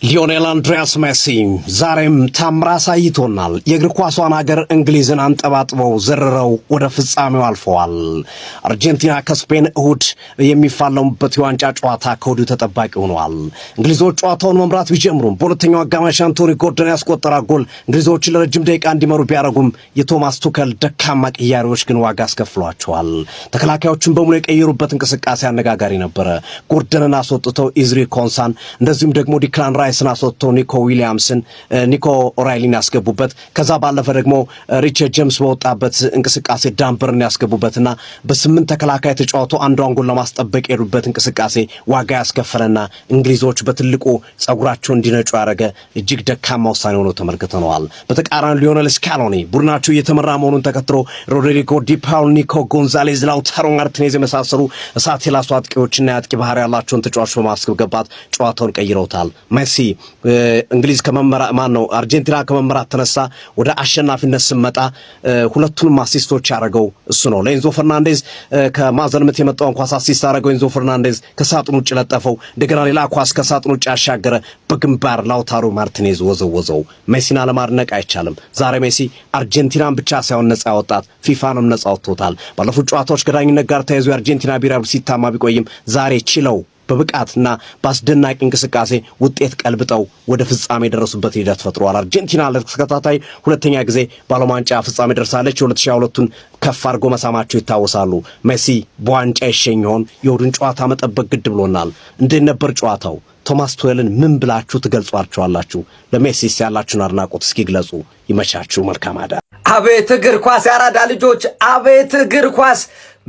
ሊዮኔል አንድሪያስ ሜሲ ዛሬም ታምራ ሳይቶናል። የእግር ኳሷን ሀገር እንግሊዝን አንጠባጥበው ዘርረው ወደ ፍጻሜው አልፈዋል። አርጀንቲና ከስፔን እሁድ የሚፋለሙበት የዋንጫ ጨዋታ ከወዲሁ ተጠባቂ ሆኗል። እንግሊዞች ጨዋታውን መምራት ቢጀምሩም በሁለተኛው አጋማሽ አንቶኒ ጎርደን ያስቆጠራ ጎል እንግሊዞችን ለረጅም ደቂቃ እንዲመሩ ቢያደርጉም የቶማስ ቱከል ደካማ ቅያሬዎች ግን ዋጋ አስከፍሏቸዋል። ተከላካዮቹን በሙሉ የቀየሩበት እንቅስቃሴ አነጋጋሪ ነበረ። ጎርደንን አስወጥተው ኢዝሪ ኮንሳን እንደዚሁም ደግሞ ዲክላን ራይስን አስወጥተው ኒኮ ኦራይሊን ያስገቡበት ከዛ ባለፈ ደግሞ ሪቻርድ ጄምስ በወጣበት እንቅስቃሴ ዳምበርን ያስገቡበትና በስምንት ተከላካይ ተጫውተው አንዷን ጎል ለማስጠበቅ የሄዱበት እንቅስቃሴ ዋጋ ያስከፈለና እንግሊዞች በትልቁ ጸጉራቸውን እንዲነጩ ያደረገ እጅግ ደካማ ውሳኔ ሆኖ ተመልክተነዋል። በተቃራኒ ሊዮኔል ስካሎኒ ቡድናቸው እየተመራ መሆኑን ተከትሎ ሮድሪጎ ዲ ፓውል፣ ኒኮ ጎንዛሌዝ፣ ላውታሮ ማርቲኔዝ የመሳሰሉ እሳት የላሱ አጥቂዎችና የአጥቂ ባህሪ ያላቸውን ተጫዋቾች በማስገባት ጨዋታውን ቀይረውታል። ሜሲ እንግሊዝ አርጀንቲና ከመመራት ተነሳ ወደ አሸናፊነት ስመጣ ሁለቱንም አሲስቶች ያደረገው እሱ ነው። ለኤንዞ ፈርናንዴዝ ከማዕዘን ምት የመጣውን ኳስ አሲስት ያደረገው ኤንዞ ፈርናንዴዝ ከሳጥን ውጭ ለጠፈው። እንደገና ሌላ ኳስ ከሳጥን ውጭ ያሻገረ በግንባር ላውታሮ ማርቲኔዝ ወዘወዘው። ሜሲን አለማድነቅ አይቻልም። ዛሬ ሜሲ አርጀንቲናን ብቻ ሳይሆን ነፃ ያወጣት ፊፋንም ነፃ አውጥቶታል። ባለፉት ጨዋታዎች ከዳኝነት ጋር ተያይዞ የአርጀንቲና ብሔራዊ ሲታማ ቢቆይም ዛሬ ችለው በብቃትና በአስደናቂ እንቅስቃሴ ውጤት ቀልብጠው ወደ ፍጻሜ የደረሱበት ሂደት ፈጥሯል። አርጀንቲና ለተከታታይ ሁለተኛ ጊዜ በዓለም ዋንጫ ፍጻሜ ደርሳለች። የ2022ን ከፍ አድርጎ መሳማቸው ይታወሳሉ። ሜሲ በዋንጫ ይሸኝ ይሆን? የእሁዱን ጨዋታ መጠበቅ ግድ ብሎናል። እንዴት ነበር ጨዋታው? ቶማስ ቱሄልን ምን ብላችሁ ትገልጿቸዋላችሁ? ለሜሲስ ያላችሁን አድናቆት እስኪ ግለጹ። ይመቻችሁ። መልካም አዳር። አቤት እግር ኳስ ያራዳ ልጆች፣ አቤት እግር ኳስ።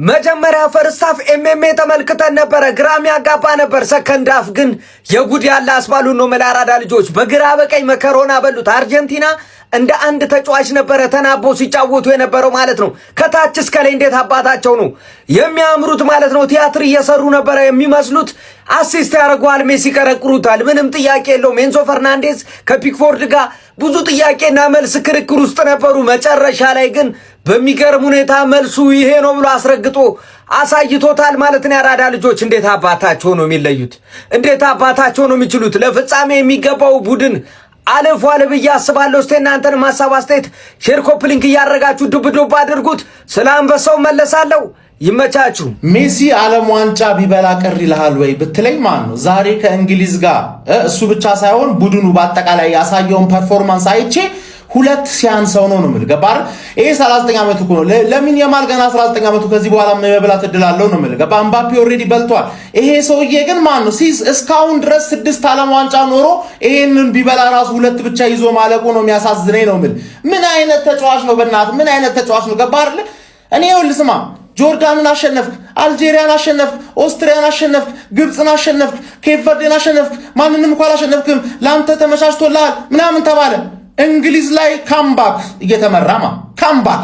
መጀመሪያ ፈርስት ሃፍ ኤምኤምኤ ተመልክተን ነበረ፣ ግራም ያጋባ ነበር። ሰከንድ ሃፍ ግን የጉድ ያለ አስባሉ ነው። መላራዳ ልጆች በግራ በቀኝ መከሮና በሉት። አርጀንቲና እንደ አንድ ተጫዋች ነበረ ተናቦ ሲጫወቱ የነበረው ማለት ነው። ከታች እስከ ላይ እንዴት አባታቸው ነው የሚያምሩት ማለት ነው። ቲያትር እየሰሩ ነበረ የሚመስሉት። አሲስት ያደርገዋል፣ ሜሲ ቀረቅሩታል። ምንም ጥያቄ የለውም። ኤንዞ ፈርናንዴዝ ከፒክፎርድ ጋር ብዙ ጥያቄና መልስ ክርክር ውስጥ ነበሩ። መጨረሻ ላይ ግን በሚገርም ሁኔታ መልሱ ይሄ ነው ብሎ አስረግጦ አሳይቶታል ማለት ነው። ያራዳ ልጆች እንዴት አባታቸው ነው የሚለዩት? እንዴት አባታቸው ነው የሚችሉት? ለፍጻሜ የሚገባው ቡድን አልፏል ብዬ አስባለሁ። እስቲ እናንተንም ሐሳብ አስተያየት ሼር ኮፒ ሊንክ እያደረጋችሁ ዱብ አድርጉት። ስለ አንበሳው መለሳለሁ። ይመቻችሁ። ሜሲ ዓለም ዋንጫ ቢበላ ቅር ይልሃል ወይ ብትለኝ ማን ነው ዛሬ ከእንግሊዝ ጋር እሱ ብቻ ሳይሆን ቡድኑ በአጠቃላይ ያሳየውን ፐርፎርማንስ አይቼ ሁለት ሲያንሰው ነው የምልህ። ገባህ? ይሄ 39 ዓመቱ ነው። ለምን የማል ገና 19 ዓመቱ ከዚህ በኋላ መብላት እድላለሁ ነው የምልህ። ገባህ? አምባፔ ኦሬዲ በልቷል። ይሄ ሰውዬ ግን ማን ነው እስካሁን ድረስ 6 ዓለም ዋንጫ ኖሮ ይሄንን ቢበላ ራሱ ሁለት ብቻ ይዞ ማለቁ ነው የሚያሳዝነኝ ነው የምልህ። ምን አይነት ተጫዋች ነው በእናትህ? ምን አይነት ተጫዋች ነው? ገባህ አይደል? እኔ ይኸውልህ ስማ፣ ጆርዳንን አሸነፍክ፣ አልጄሪያን አሸነፍክ፣ ኦስትሪያን አሸነፍክ፣ ግብፅን አሸነፍክ፣ ኬፕ ቨርዴን አሸነፍክ፣ ማንንም እንኳን አላሸነፍክም፣ ላንተ ተመቻችቶልሃል ምናምን ተባለ። እንግሊዝ ላይ ካምባክ እየተመራማ ካምባክ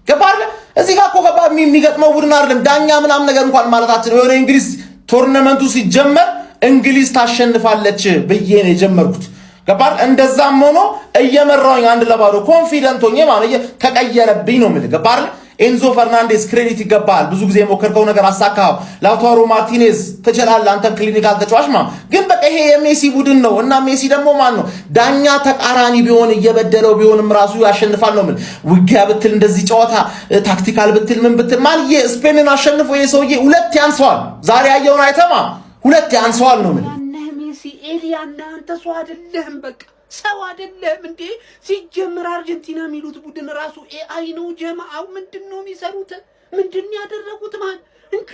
ገባለ። እዚህ ጋር እኮ ገባ የሚገጥመው ቡድን አይደለም። ዳኛ ምናምን ነገር እንኳን ማለታችን የሆነ እንግሊዝ ቶርናመንቱ ሲጀመር እንግሊዝ ታሸንፋለች ብዬ ነው የጀመርኩት። ገባል። እንደዛም ሆኖ እየመራውኝ 1-0 ኮንፊደንት ሆኜ ማለት ተቀየረብኝ ነው የምልህ። ገባል። ኤንዞ ፈርናንዴዝ ክሬዲት ይገባል። ብዙ ጊዜ የሞከርከው ነገር አሳካው። ላውታሮ ማርቲኔዝ ትችላለህ አንተም ክሊኒካል ተጫዋች ማለት ግን በቃ ይሄ የሜሲ ቡድን ነው እና ሜሲ ደግሞ ማን ነው ዳኛ ተቃራኒ ቢሆን እየበደለው ቢሆንም ራሱ ያሸንፋል ነው ምን ውጊያ ብትል እንደዚህ ጨዋታ ታክቲካል ብትል ምን ብትል ማን ስፔንን አሸንፎ ይሄ ሰውዬ ሁለት ያንሰዋል። ዛሬ ያየውን አይተማ ሁለት ያንሰዋል ነው ምን ሜሲ ኤሊያና አንተ ሰው አይደለህም በቃ ሰው አይደለም እንዴ? ሲጀምር አርጀንቲና የሚሉት ቡድን ራሱ ኤአይ ነው። ጀማአው ምንድነው የሚሰሩት? ምንድነው ያደረጉት? ማን እንዴ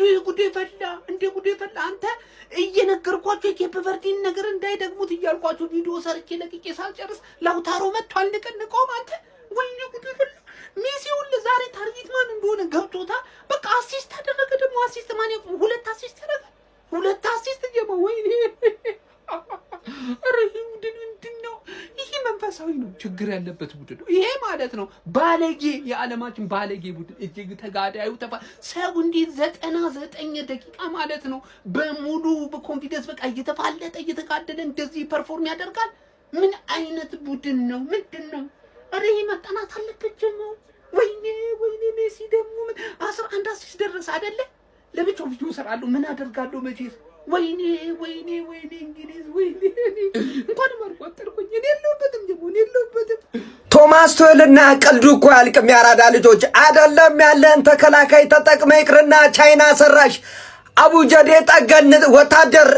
ጉዴ ፈላ። አንተ እየነገርኳችሁ የኬፕ ቨርዲን ነገር እንዳይደግሙት እያልኳችሁ ቪዲዮ ሰርቼ ለቅቄ ሳልጨርስ ላውታሮ መጥቷል። ንቀንቀው አንተ ወይኔ ጉዴ ፈላ። ሜሲ ሁሉ ዛሬ ታርጌት ማን እንደሆነ ገብቶታል። በቃ አሲስት አደረገ። ደግሞ አሲስት ማን ሁለት አሲስት አደረገ። ሁለት አሲስት ጀማ ወይኔ ይሄ መንፈሳዊ ነው ችግር ያለበት ቡድን ነው ይሄ ማለት ነው። ባለጌ የዓለማችን ባለጌ ቡድን እጅግ ተጋዳዩ ሰው እንዴት 99 ደቂቃ ማለት ነው በሙሉ በኮንፊደንስ በቃ እየተፋለጠ እየተጋደለ እንደዚህ ፐርፎርም ያደርጋል? ምን አይነት ቡድን ነው? ምንድነው? አረ ይሄ መጣናት አለበት ጀሞ። ወይኔ ሜሲ ደግሞ 11 አሲስት ደረሰ አይደለ? ለብቻው ቪዲዮ ሰራለሁ ምን አደርጋለሁ መቼስ ወይኔ እንግሊዝ ወይኔ እንኳን ማርቆጠርኩኝ እኔ የለሁበትም ቶማስ ቱዌልና ቀልዱ እኮ ያልቅም። ያራዳ ልጆች አይደለም ያለን ተከላካይ ተጠቅመ ይቅርና ቻይና ሰራሽ አቡጀዴ ጠገን ወታደር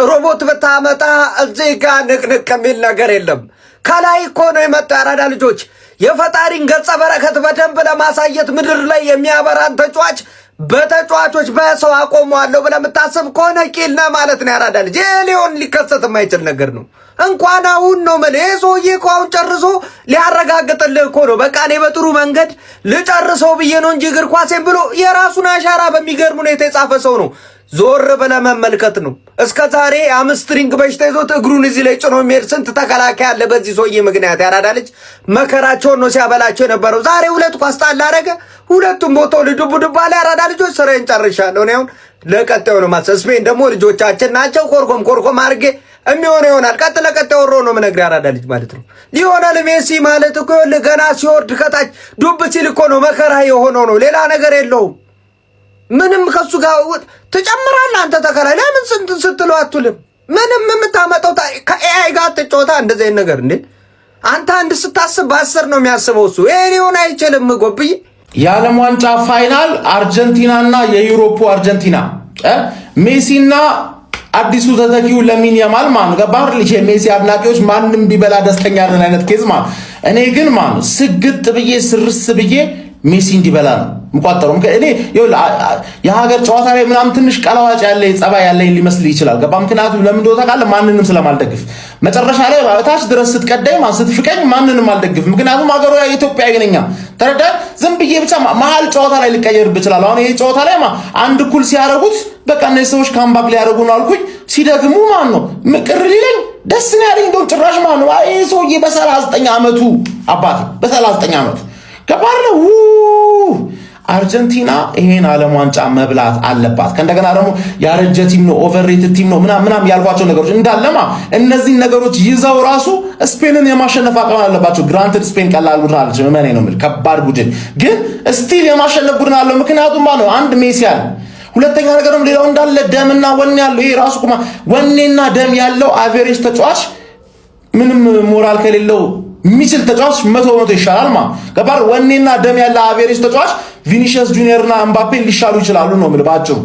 ሮቦት ብታመጣ እዚህ ጋር ንቅንቅ የሚል ነገር የለም። ከላይ እኮ ነው የመጣው። ያራዳ ልጆች የፈጣሪን ገጸ በረከት በደንብ ለማሳየት ምድር ላይ የሚያበራን ተጫዋች በተጫዋቾች በሰው አቆመዋለሁ ብለህ የምታስብ ከሆነ ቂል ነህ ማለት ነው። ያራዳ ልጅ ይሄ ሊሆን ሊከሰት የማይችል ነገር ነው። እንኳን አሁን ነው ማለት ይሄ ሰውዬ እኮ አሁን ጨርሶ ሊያረጋግጥልህ እኮ ነው። በቃ እኔ በጥሩ መንገድ ልጨርሰው ብዬ ነው እንጂ እግር ኳሴን ብሎ የራሱን አሻራ በሚገርም ሁኔታ የጻፈ ሰው ነው። ዞር ብለህ መመልከት ነው። እስከ ዛሬ አምስትሪንግ በሽታ ይዞት እግሩን እዚህ ላይ ጭኖ የሚሄድ ስንት ተከላካይ አለ በዚህ ሰውዬ ምክንያት። ያራዳ ልጅ መከራቸውን ነው ሲያበላቸው የነበረው። ዛሬ ሁለት ኳስ ጣል አደረገ፣ ሁለቱም ቦታው ልዱብ አለ። ያራዳ ልጆች ስራዬን ጨርሻለሁ። እኔ አሁን ለቀጣዩ ነው ማሰብ። ስፔን ደግሞ ልጆቻችን ናቸው። ኮርኮም አድርጌ የሚሆነው ይሆናል። ለቀጣዩ ወሮ ነው የምነግርህ። ያራዳ ልጅ ማለት ነው ሊዮኔል ሜሲ ማለት እኮ ገና ሲወርድ ከታች ዱብ ሲል እኮ ነው መከራ የሆነው ነው። ሌላ ነገር የለውም። ምንም ከሱ ጋር ትጨምራለህ አንተ ተከላይ ለምን ስትለው አትልም? ምንም የምታመጣው ከኤአይ ጋር ትጫወታ እንደዚህ አይነት ነገር እንዴ! አንተ አንድ ስታስብ በ10 ነው የሚያስበው እሱ። ይሄ ሊሆን አይችልም። ጎብይ የዓለም ዋንጫ ፋይናል አርጀንቲናና የዩሮፑ አርጀንቲና ሜሲና አዲሱ ተተኪው ለሚን ያማል ማን ገባር ልጅ ሜሲ አድናቂዎች ማንም ቢበላ ደስተኛ ነን አይነት ኬዝ ማን። እኔ ግን ማን ስግጥ ብዬ ስርስ ብዬ ሜሲ እንዲበላ ነው ምቋጠረው። እኔ የሀገር ጨዋታ ላይ ምናምን ትንሽ ቀላዋጭ ያለ ጸባይ ያለ ሊመስል ይችላል። ገባ ምክንያቱም ለምን እንደው ታውቃለህ? ማንንም ስለማልደግፍ መጨረሻ ላይ ታች ድረስ ስትቀደኝ ስትፍቀኝ ማንንም አልደግፍ። ምክንያቱም ሀገሩ ኢትዮጵያ አይገነኛ ተረዳ። ዝም ብዬ ብቻ መሀል ጨዋታ ላይ ልቀየርብ ይችላል። አሁን ይሄ ጨዋታ ላይ አንድ እኩል ሲያረጉት በቃ እነዚህ ሰዎች ካምባክ ሊያደርጉ ነው አልኩኝ። ሲደግሙ ማን ነው ምቅር ሊለኝ ደስ ነው ያለኝ። እንደው ጭራሽ ማን ነው ይሄ ሰውዬ በ39 ዓመቱ አባቴ በ39 ዓመቱ ከባለው አርጀንቲና ይሄን ዓለም ዋንጫ መብላት አለባት። ከእንደገና ደግሞ ያረጀ ቲም ነው፣ ኦቨርሬትድ ቲም ነው ምናምን ያልኳቸው ነገሮች እንዳለማ እነዚህ ነገሮች ይዘው ራሱ ስፔንን የማሸነፍ አቅም አለባቸው። ግራንትድ ስፔን ቀላል ቡድን አለች ምን ነው ማለት ከባድ ቡድን ግን ስቲል የማሸነፍ ቡድን አለው። ምክንያቱም ማለት ነው አንድ ሜሲ አለ፣ ሁለተኛ ነገር ደግሞ ሌላው እንዳለ ደምና ወኔ ያለው ይሄ ራሱ ወኔና ደም ያለው አቨሬጅ ተጫዋች ምንም ሞራል ከሌለው ሚችል ተጫዋች 100% ይሻላል ማለት ገባር። ወኔና ደም ያለ አቨሬጅ ተጫዋች ቪኒሺየስ ጁኒየርና ኤምባፔ ሊሻሉ ይችላሉ ነው ማለት ባጭሩ።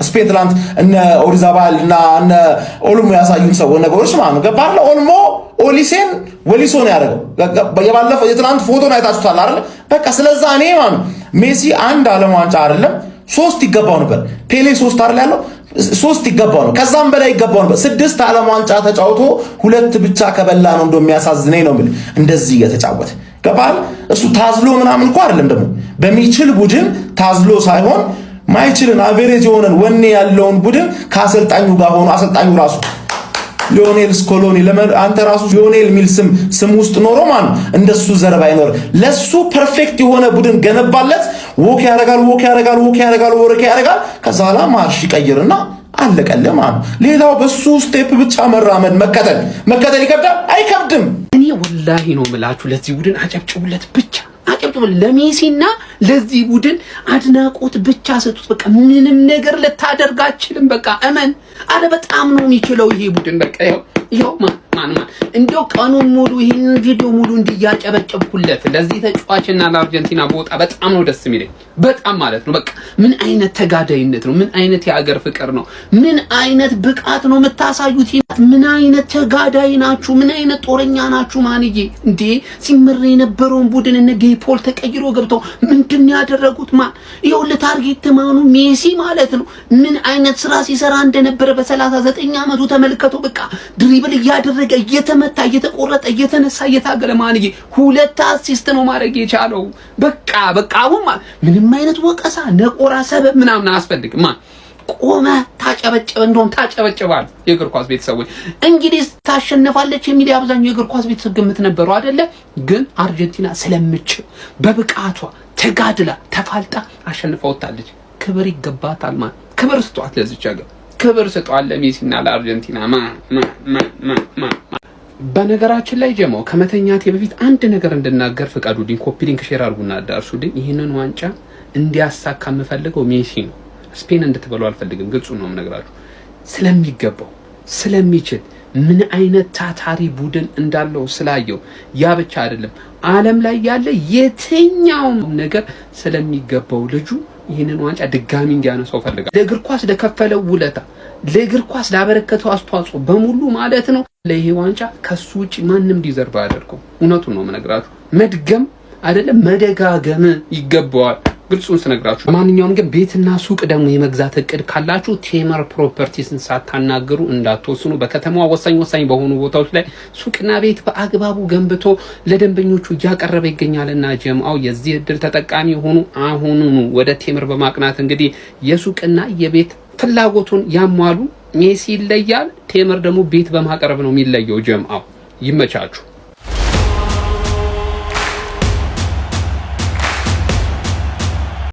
ስፔን ትላንት እነ ኦሪዛባል እና እነ ኦልሞ ያሳዩን ሰው ነገሮች ማለት ገባር። ኦልሞ ኦሊሴን ወሊሶ ነው ያደረገው። የባለፈው የትላንት ፎቶን አይታችሁታል አይደል? በቃ ስለዛ እኔ ማለት ሜሲ አንድ ዓለም ዋንጫ አይደለም 3 ይገባው ነበር። ፔሌ 3 አይደል ያለው 3 ይገባው ነው፣ ከዛም በላይ ይገባው ነበር። 6 ዓለም ዋንጫ ተጫውቶ 2 ብቻ ከበላ ነው እንደሚያሳዝነኝ ነው ማለት እንደዚህ እየተጫወተ ገባል። እሱ ታዝሎ ምናምን እንኳን አይደለም ደግሞ በሚችል ቡድን ታዝሎ ሳይሆን ማይችልን አቨሬጅ የሆነን ወኔ ያለውን ቡድን ከአሰልጣኙ ጋር ሆኖ አሰልጣኙ ራሱ ሊዮኔል ስኮሎኒ አንተ ራሱ ሊዮኔል ሚል ስም ውስጥ ኖሮ ማን እንደሱ ዘረባ አይኖር። ለሱ ፐርፌክት የሆነ ቡድን ገነባለት። ወክ ያደርጋል ከዛ ላ ማርሽ ይቀይርና አለቀለ ማለት። ሌላው በሱ ስቴፕ ብቻ መራመድ መከተል ይከብዳል አይከብድም? እኔ ወላሂ ነው የምላችሁ ለዚህ ቡድን አጨብጭቡለት ብቻ ለሜሲና ለዚህ ቡድን አድናቆት ብቻ ሰጡት። በቃ ምንም ነገር ልታደርግ አትችልም። በቃ እመን አለ በጣም ነው የሚችለው ይሄ ቡድን። በቃ ይኸው ማን እንደው ቀኑን ሙሉ ይሄን ቪዲዮ ሙሉ እንዲያጨበጨብኩለት ለዚህ ተጫዋችና ለአርጀንቲና ቦታ በጣም ነው ደስ የሚለኝ። በጣም ማለት ነው በቃ ምን አይነት ተጋዳይነት ነው፣ ምን አይነት የሀገር ፍቅር ነው፣ ምን አይነት ብቃት ነው የምታሳዩት፣ ምን አይነት ተጋዳይ ናችሁ፣ ምን አይነት ጦረኛ ናችሁ። ማንዬ እንዴ ሲመረ የነበረውን ቡድን እነ ጌፖል ተቀይሮ ገብተው ምንድን ያደረጉት ይኸው ለታርጌት ማኑ ሜሲ ማለት ነው ምን አይነት ስራ ሲሰራ እንደነበረ በ39 ዓመቱ ተመልከቱ። በቃ ድሪብል እያደረገ እየተመታ እየተቆረጠ እየተነሳ እየታገለ ማንዬ 2 አሲስት ነው ማድረግ የቻለው። በቃ አሁን ምንም አይነት ወቀሳ ነቆራ ሰበብ ምናምን አያስፈልግም። ቆመ ታጨበጨበ እንደውም ታጨበጨባል። የእግር ኳስ ቤተሰቦች እንግሊዝ ታሸነፋለች የሚል አብዛኛው የእግር ኳስ ቤተሰብ ግምት ነበረው አይደለ? ግን አርጀንቲና ስለምችል በብቃቷ ተጋድላ ተፋልጣ አሸንፋ ወጣለች። ክብር ይገባታል ማለት ክብር ስጧት፣ ለዚች ሀገር ክብር ስጧት ለሜሲና ለአርጀንቲና። በነገራችን ላይ ጀማው ከመተኛቴ በፊት አንድ ነገር እንድናገር ፍቃዱልኝ። ኮፒ ሊንክ ሼር አድርጉና አዳርሱልኝ። ይህንን ዋንጫ እንዲያሳካ የምፈልገው ሜሲ ነው። ስፔን እንድትበሉ አልፈልግም። ግልጹ ነው የምነግራችሁ። ስለሚገባው ስለሚችል ምን አይነት ታታሪ ቡድን እንዳለው ስላየው ያ ብቻ አይደለም ዓለም ላይ ያለ የትኛውም ነገር ስለሚገባው ልጁ ይህንን ዋንጫ ድጋሚ እንዲያነሳው ፈልጋለሁ። ለእግር ኳስ ለከፈለው ውለታ ለእግር ኳስ ላበረከተው አስተዋጽኦ በሙሉ ማለት ነው ለይሄ ዋንጫ ከሱ ውጪ ማንም ዲዘርቭ አያደርገው። እውነቱን ነው የምነግራችሁ። መድገም አይደለም መደጋገም ይገባዋል። ግልጹን ስነግራችሁ ማንኛውም ግን ቤትና ሱቅ ደግሞ የመግዛት እቅድ ካላችሁ ቴምር ፕሮፐርቲስን ሳታናገሩ እንዳትወስኑ። በከተማዋ ወሳኝ በሆኑ ቦታዎች ላይ ሱቅና ቤት በአግባቡ ገንብቶ ለደንበኞቹ እያቀረበ ይገኛልና ጀምአው የዚህ እድል ተጠቃሚ ሆኑ። አሁኑኑ ወደ ቴምር በማቅናት እንግዲህ የሱቅና የቤት ፍላጎቱን ያሟሉ። ሜሲ ይለያል፣ ቴምር ደግሞ ቤት በማቅረብ ነው የሚለየው። ጀምአው ይመቻችሁ።